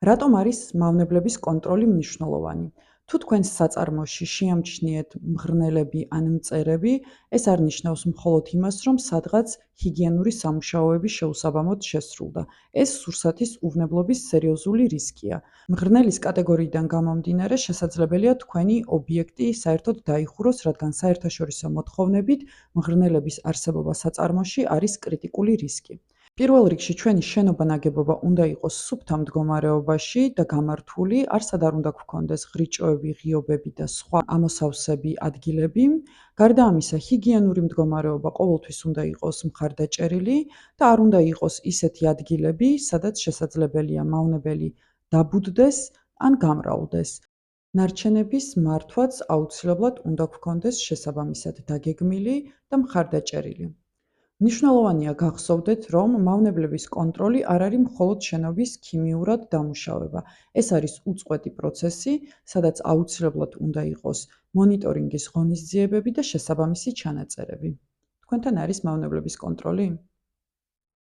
რატომ არის მავნებლების კონტროლი მნიშვნელოვანი? თუ თქვენს საწარმოში შეამჩნიეთ მღრღნელები ან მწერები, ეს არ ნიშნავს მხოლოდ იმას, რომ სადღაც ჰიგიენური სამუშაოები შეუსაბამოდ შესრულდა. ეს სურსათის უვნებლობის სერიოზული რისკია. მღრღნელის კატეგორიიდან გამომდინარე, შესაძლებელია თქვენი ობიექტი საერთოდ დაიხუროს, რადგან საერთაშორისო მოთხოვნებით მღრღნელების არსებობა საწარმოში არის კრიტიკული რისკი. პირველ რიგში ჩვენი შენობა-ნაგებობა უნდა იყოს სუფთა მდგომარეობაში და გამართული, არსად არ უნდა გქონდეს ღრიჭოები, ღიობები და სხვა ამოსავსები ადგილები. გარდა ამისა, ჰიგიენური მდგომარეობა ყოველთვის უნდა იყოს მხარდაჭერილი და არ უნდა იყოს ისეთი ადგილები, სადაც შესაძლებელია მავნებელი დაბუდდეს ან გამრავლდეს. ნარჩენების მართვაც აუცილებლად უნდა გქონდეს შესაბამისად დაგეგმილი და მხარდაჭერილი. მნიშვნელოვანია გახსოვდეთ, რომ მავნებლების კონტროლი არ არის მხოლოდ შენობის ქიმიურად დამუშავება. ეს არის უწყვეტი პროცესი, სადაც აუცილებლად უნდა იყოს მონიტორინგის ღონისძიებები და შესაბამისი ჩანაწერები. თქვენთან არის მავნებლების კონტროლი?